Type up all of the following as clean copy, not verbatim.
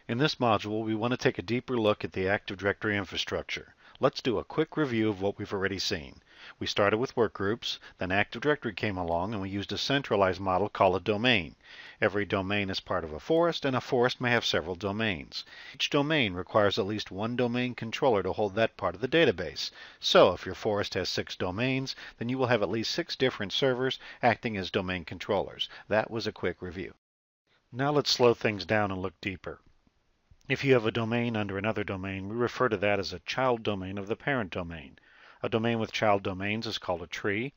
In this module, we want to take a deeper look at the Active Directory infrastructure. Let's do a quick review of what we've already seen. We started with workgroups, then Active Directory came along and we used a centralized model called a domain. Every domain is part of a forest, and a forest may have several domains. Each domain requires at least one domain controller to hold that part of the database. So if your forest has 6 domains, then you will have at least 6 different servers acting as domain controllers. That was a quick review. Now let's slow things down and look deeper. If you have a domain under another domain, we refer to that as a child domain of the parent domain. A domain with child domains is called a tree,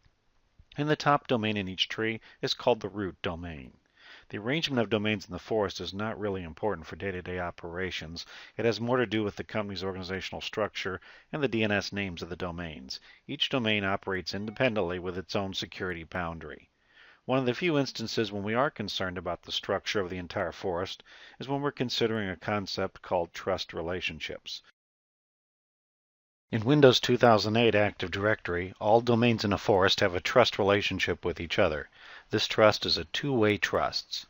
and the top domain in each tree is called the root domain. The arrangement of domains in the forest is not really important for day-to-day operations. It has more to do with the company's organizational structure and the DNS names of the domains. Each domain operates independently with its own security boundary. One of the few instances when we are concerned about the structure of the entire forest is when we're considering a concept called trust relationships. In Windows 2008 Active Directory, all domains in a forest have a trust relationship with each other. This trust is a two-way trust.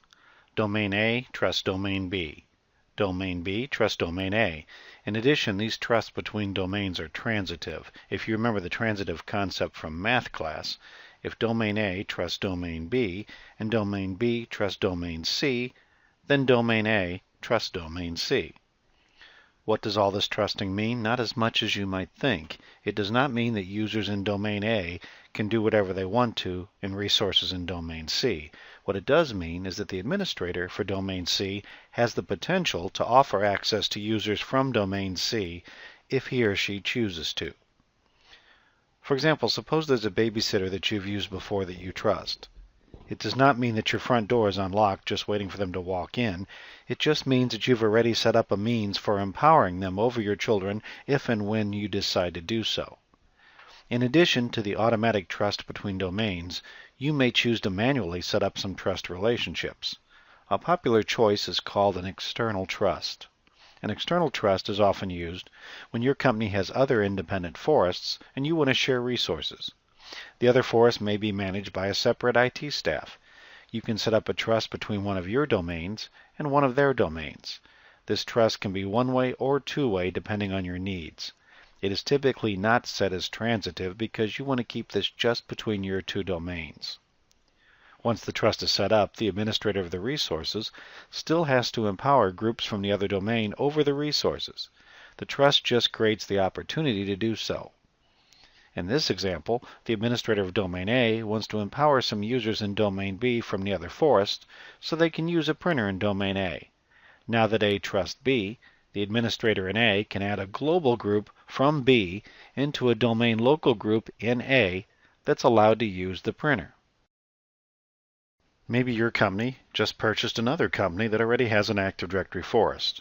Domain A trusts Domain B. Domain B trusts Domain A. In addition, these trusts between domains are transitive. If you remember the transitive concept from math class, if Domain A trusts Domain B and Domain B trusts Domain C, then Domain A trusts Domain C. What does all this trusting mean? Not as much as you might think. It does not mean that users in Domain A can do whatever they want to in resources in Domain C. What it does mean is that the administrator for Domain C has the potential to offer access to users from Domain C if he or she chooses to. For example, suppose there's a babysitter that you've used before that you trust. It does not mean that your front door is unlocked just waiting for them to walk in. It just means that you've already set up a means for empowering them over your children if and when you decide to do so. In addition to the automatic trust between domains, you may choose to manually set up some trust relationships. A popular choice is called an external trust. An external trust is often used when your company has other independent forests and you want to share resources. The other forest may be managed by a separate IT staff. You can set up a trust between one of your domains and one of their domains. This trust can be one-way or two-way depending on your needs. It is typically not set as transitive because you want to keep this just between your two domains. Once the trust is set up, the administrator of the resources still has to empower groups from the other domain over the resources. The trust just creates the opportunity to do so. In this example, the administrator of Domain A wants to empower some users in Domain B from the other forest so they can use a printer in Domain A. Now that A trusts B, the administrator in A can add a global group from B into a domain local group in A that's allowed to use the printer. Maybe your company just purchased another company that already has an Active Directory forest.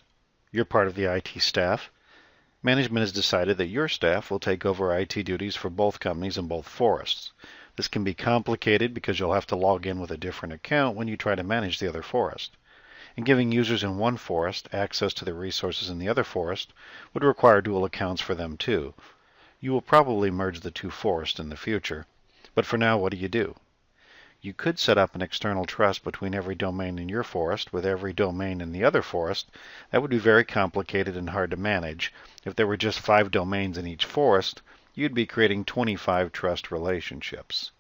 You're part of the IT staff. Management has decided that your staff will take over IT duties for both companies and both forests. This can be complicated because you'll have to log in with a different account when you try to manage the other forest. And giving users in one forest access to the resources in the other forest would require dual accounts for them too. You will probably merge the two forests in the future, but for now, what do? You could set up an external trust between every domain in your forest with every domain in the other forest. That would be very complicated and hard to manage. If there were just 5 domains in each forest, you'd be creating 25 trust relationships.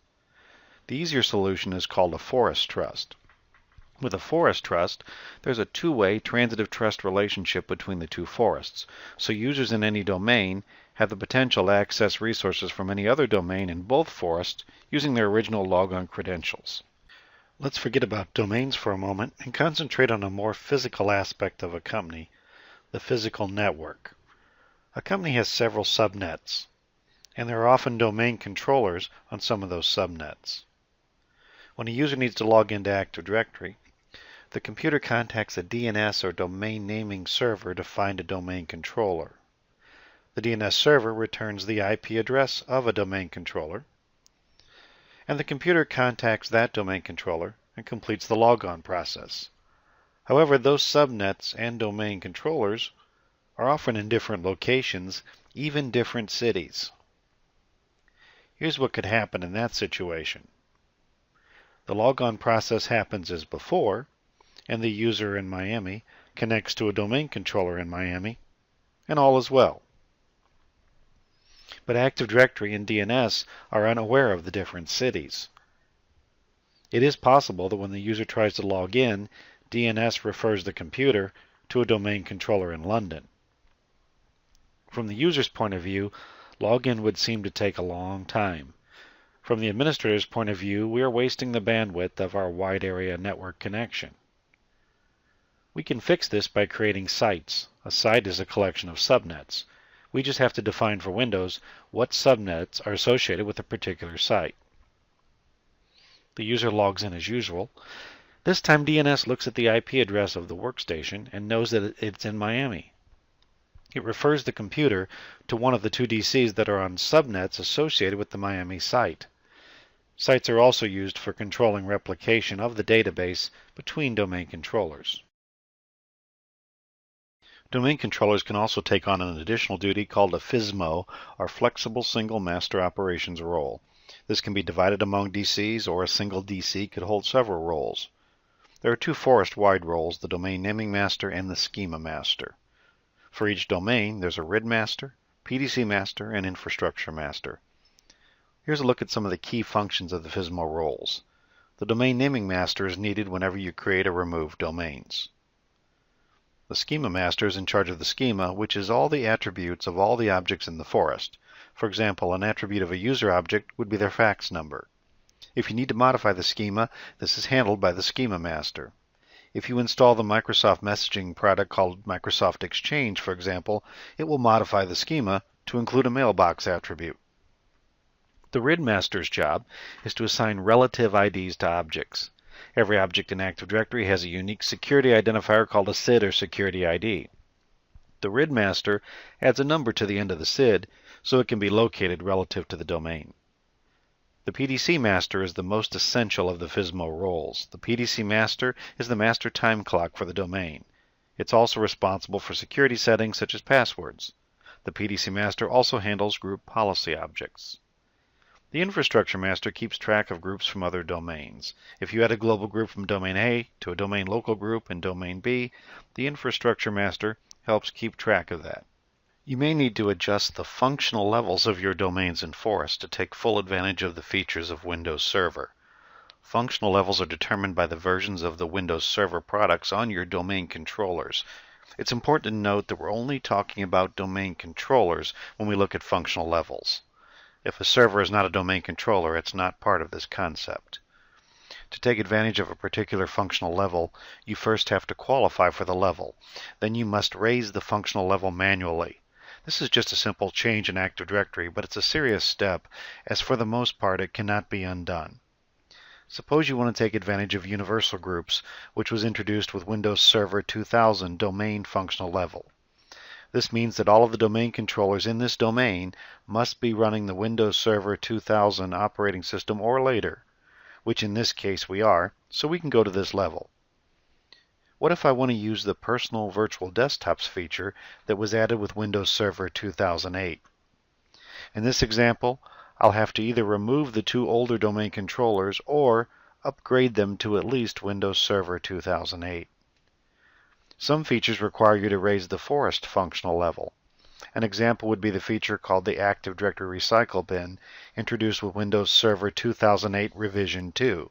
The easier solution is called a forest trust. With a forest trust, there's a two-way transitive trust relationship between the two forests, so users in any domain have the potential to access resources from any other domain in both forests using their original logon credentials. Let's forget about domains for a moment and concentrate on a more physical aspect of a company, the physical network. A company has several subnets, and there are often domain controllers on some of those subnets. When a user needs to log into Active Directory, the computer contacts a DNS or domain naming server to find a domain controller. The DNS server returns the IP address of a domain controller, and the computer contacts that domain controller and completes the logon process. However, those subnets and domain controllers are often in different locations, even different cities. Here's what could happen in that situation. The logon process happens as before, and the user in Miami connects to a domain controller in Miami, and all is well. But Active Directory and DNS are unaware of the different cities. It is possible that when the user tries to log in, DNS refers the computer to a domain controller in London. From the user's point of view, login would seem to take a long time. From the administrator's point of view, we are wasting the bandwidth of our wide area network connection. We can fix this by creating sites. A site is a collection of subnets. We just have to define for Windows what subnets are associated with a particular site. The user logs in as usual. This time DNS looks at the IP address of the workstation and knows that it's in Miami. It refers the computer to one of the two DCs that are on subnets associated with the Miami site. Sites are also used for controlling replication of the database between domain controllers. Domain controllers can also take on an additional duty called a FSMO, or Flexible Single Master Operations role. This can be divided among DCs, or a single DC could hold several roles. There are two forest-wide roles, the Domain Naming Master and the Schema Master. For each domain, there's a RID Master, PDC Master, and Infrastructure Master. Here's a look at some of the key functions of the FSMO roles. The Domain Naming Master is needed whenever you create or remove domains. The Schema Master is in charge of the schema, which is all the attributes of all the objects in the forest. For example, an attribute of a user object would be their fax number. If you need to modify the schema, this is handled by the Schema Master. If you install the Microsoft messaging product called Microsoft Exchange, for example, it will modify the schema to include a mailbox attribute. The RID Master's job is to assign relative IDs to objects. Every object in Active Directory has a unique security identifier called a SID or security ID. The RID Master adds a number to the end of the SID so it can be located relative to the domain. The PDC Master is the most essential of the FSMO roles. The PDC Master is the master time clock for the domain. It's also responsible for security settings such as passwords. The PDC Master also handles group policy objects. The Infrastructure Master keeps track of groups from other domains. If you add a global group from domain A to a domain local group in domain B, the Infrastructure Master helps keep track of that. You may need to adjust the functional levels of your domains in Forest to take full advantage of the features of Windows Server. Functional levels are determined by the versions of the Windows Server products on your domain controllers. It's important to note that we're only talking about domain controllers when we look at functional levels. If a server is not a domain controller, it's not part of this concept. To take advantage of a particular functional level, you first have to qualify for the level. Then you must raise the functional level manually. This is just a simple change in Active Directory, but it's a serious step, as for the most part it cannot be undone. Suppose you want to take advantage of universal groups, which was introduced with Windows Server 2000 domain functional level. This means that all of the domain controllers in this domain must be running the Windows Server 2000 operating system or later, which in this case we are, so we can go to this level. What if I want to use the Personal Virtual Desktops feature that was added with Windows Server 2008? In this example, I'll have to either remove the two older domain controllers or upgrade them to at least Windows Server 2008. Some features require you to raise the Forest functional level. An example would be the feature called the Active Directory Recycle Bin, introduced with Windows Server 2008 Revision 2.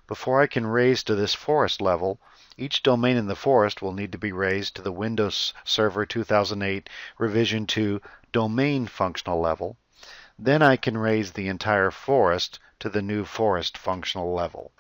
Before I can raise to this Forest level, each domain in the Forest will need to be raised to the Windows Server 2008 Revision 2 domain functional level. Then I can raise the entire Forest to the new Forest functional level.